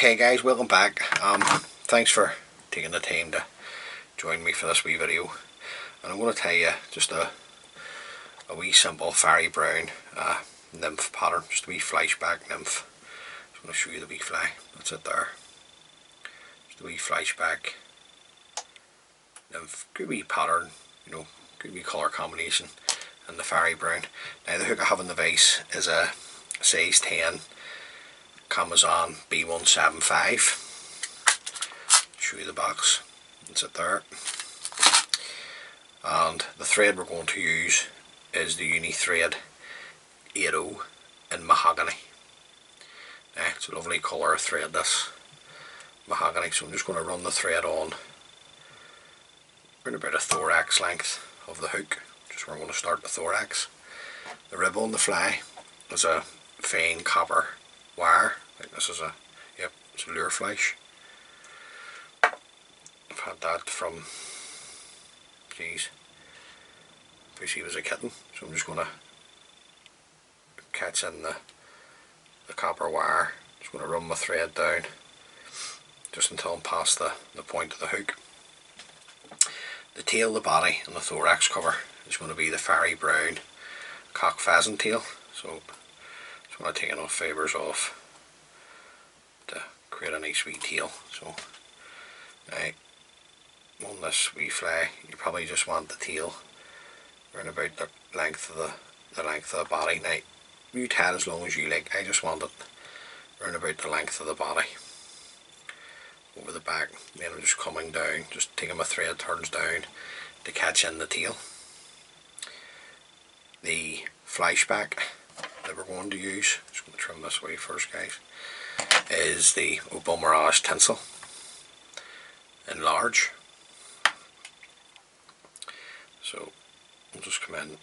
Okay guys, welcome back. Thanks for taking the time to join me for this wee video. And I'm going to tell you just a wee simple fairy brown nymph pattern, just a wee flashback nymph. Just going to show you the wee fly. That's it there. Just a wee flashback nymph. Good wee pattern, you know, good wee colour combination, and the fairy brown. Now the hook I have in the vase is a size 10 Amazon B175. Show you the box. It's it there. And the thread we're going to use is the Uni Thread 80 in Mahogany. Now, it's a lovely colour of thread, this Mahogany. So I'm just going to run the thread on around about a thorax length of the hook, just where I'm going to start the thorax. The rib on the fly is a fine copper wire. I think this is it's a lure flash. I've had that from, since he was a kitten. So I'm just going to catch in the copper wire. Just going to run my thread down just until I'm past the point of the hook. The tail, the body and the thorax cover is going to be the fairy brown cock pheasant tail. So just want to take enough fibres off to create a nice wee tail. So now on this wee fly, you probably just want the tail around about the length of the body. Now you tie it as long as you like. I just want it around about the length of the body over the back. Then I'm just coming down, just taking my thread turns down to catch in the tail. The flashback that we're going to use, just going to trim this way first guys, is the Opal Mirage tinsel in large. So we'll just come in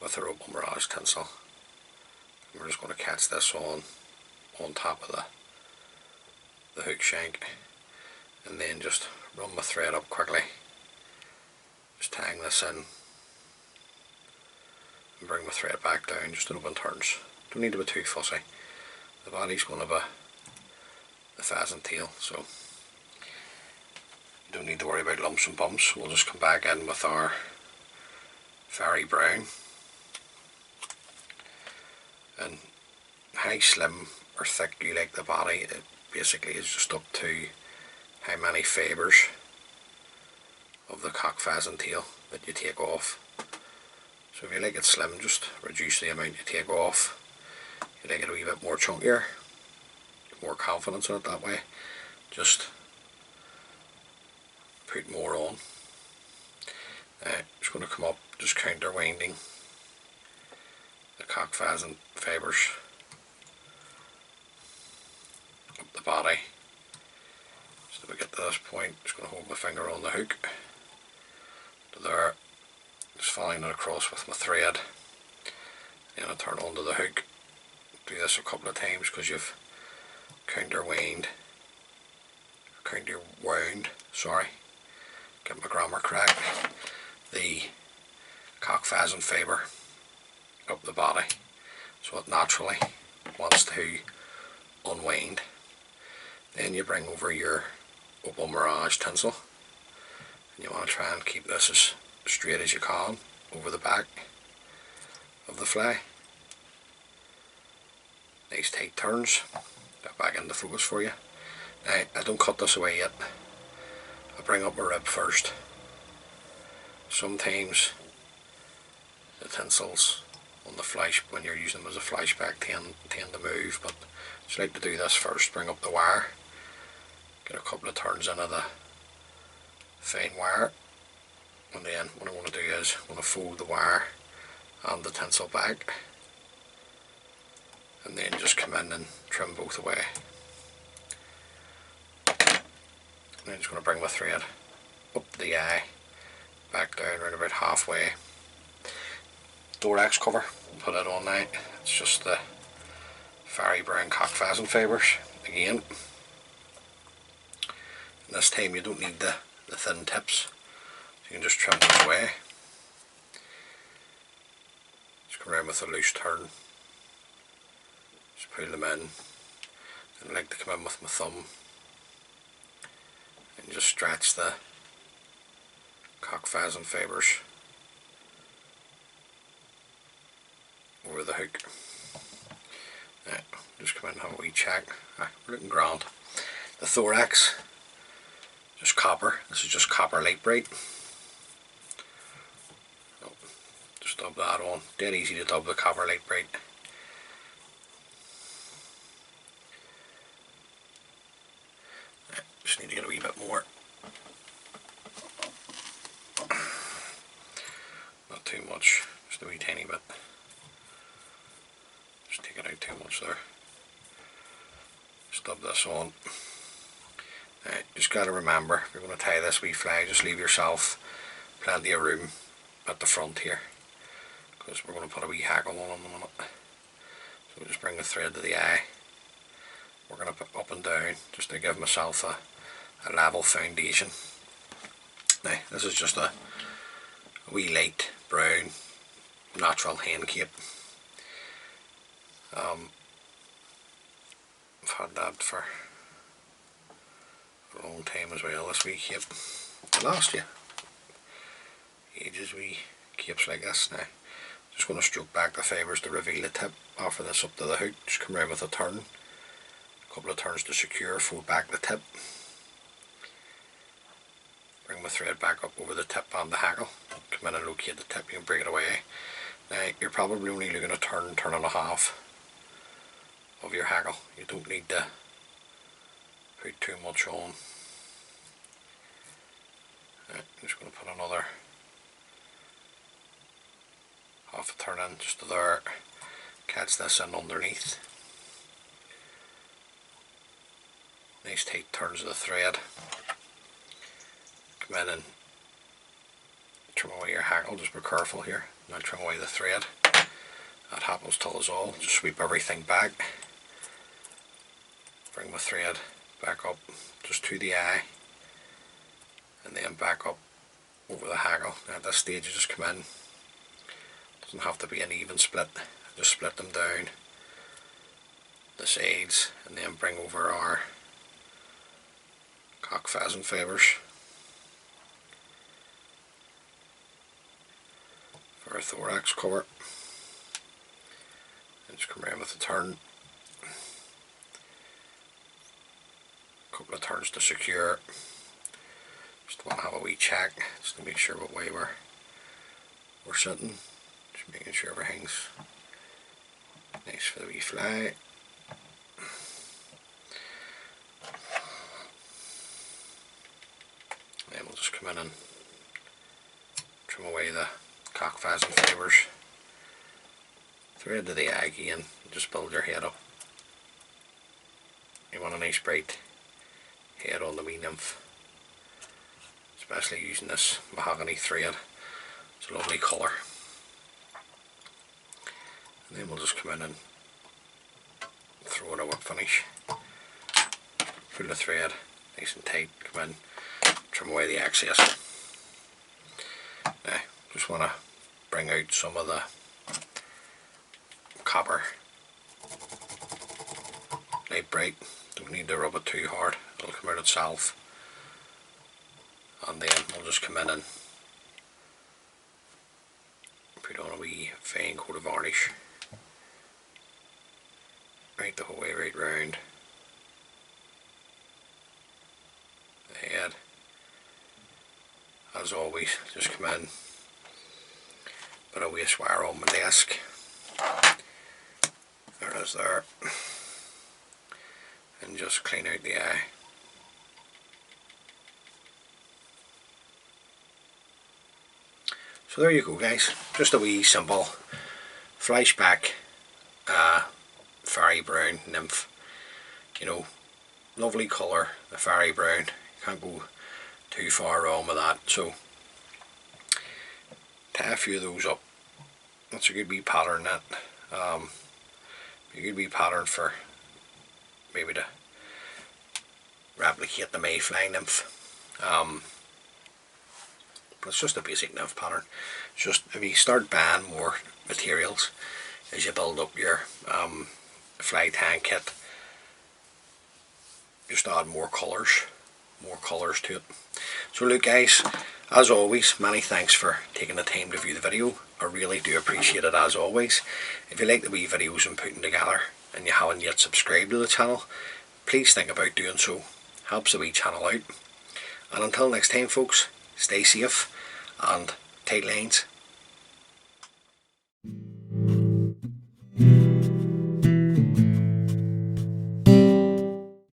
with our Opal Mirage tinsel. And we're just going to catch this on top of the hook shank, and then just run my thread up quickly, just tying this in and bring my thread back down just in open turns. Don't need to be too fussy. The body's going to be the pheasant tail, so you don't need to worry about lumps and bumps. We'll just come back in with our fairy brown, and how slim or thick you like the body, it basically is just up to how many fibres of the cock pheasant tail that you take off. So if you like it slim, just reduce the amount you take off. If you like it a wee bit more chunkier, more confidence in it that way, just put more on. Just going to come up, just counterwinding the cock pheasant fibres up the body. So if we get to this point, just going to hold my finger on the hook to there, just following it across with my thread. Then I turn onto the hook. Do this a couple of times because you've counterwound, get my grammar correct, the cock pheasant fibre up the body, so it naturally wants to unwind. Then you bring over your Opal Mirage tinsel, and you want to try and keep this as straight as you can over the back of the fly. Nice tight turns. Get back into focus for you. Now I don't cut this away yet. I bring up my rib first. Sometimes the tinsels on the flash, when you're using them as a flashback, tend to move, but I just like to do this first. Bring up the wire, get a couple of turns into the fine wire, and then what I want to do is I want to fold the wire and the tinsel back, and then just come in and trim both away. And I'm just going to bring my thread up the eye, back down around about halfway. Thorax cover, put it on now. It's just the fairy brown cock pheasant fibres again. And this time you don't need the thin tips, so you can just trim them away. Just come around with a loose turn, just pull them in, I like to come in with my thumb and just stretch the cock pheasant fibres over the hook. Right, just come in and have a wee check. We're looking grand. The thorax, just copper. This is just copper light bright. Just dub that on. Dead easy to dub the copper light bright. Just need to get a wee bit more. Not too much, just a wee tiny bit. Just take it out too much there. Just dub this on. Right, just got to remember, if you're going to tie this wee flag, just leave yourself plenty of room at the front here, because we're going to put a wee hackle on in a minute. So we'll just bring the thread to the eye. We're going to put up and down just to give myself a level foundation. Now this is just a wee light brown natural hen cape. I've had that for a long time as well, this wee cape. It lasts you ages, wee capes like this. Now just going to stroke back the fibres to reveal the tip. Offer this up to the hook, just come around with a turn, a couple of turns to secure, fold back the tip, bring my thread back up over the tip on the hackle, come in and locate the tip, you can break it away. Now you're probably only looking at turn and a half of your hackle. You don't need to put too much on. Right, I'm just going to put another half a turn in just to there, catch this in underneath. Nice tight turns of the thread. Come in and trim away your hackle, just be careful here, not trim away the thread. That happens to us all. Just sweep everything back, bring my thread back up just to the eye, and then back up over the hackle. Now at this stage you just come in, doesn't have to be an even split, just split them down the sides and then bring over our cock pheasant fibres for our thorax cover, and just come around with a turn, a couple of turns to secure. Just want to have a wee check just to make sure what way we're sitting, just making sure everything's nice for the wee fly. Then we'll just come in and trim away the cock pheasant fibres, thread to the eye again, and just build your head up. You want a nice bright head on the wee nymph, especially using this mahogany thread. It's a lovely colour. And then we'll just come in and throw in a whip finish. Pull the thread nice and tight, come in, trim away the excess. Now, just want to bring out some of the copper light bright. Don't need to rub it too hard, it'll come out itself. And then we'll just come in and put on a wee fine coat of varnish right the whole way right round the head. As always, just come in, put a waste wire on my desk, there it is there, and just clean out the eye. So there you go guys, just a wee simple flashback fairy brown nymph. You know, lovely colour, the fairy brown, you can't go too far wrong with that. So tie a few of those up, that's a good wee pattern. That be a good wee pattern for maybe to replicate the mayfly nymph. But it's just a basic nymph pattern. It's just if you start buying more materials as you build up your fly tank kit, just add more colours to it. So look guys, as always, many thanks for taking the time to view the video. I really do appreciate it as always. If you like the wee videos I'm putting together and you haven't yet subscribed to the channel, please think about doing so. Helps the wee channel out. And until next time folks, stay safe and tight lines.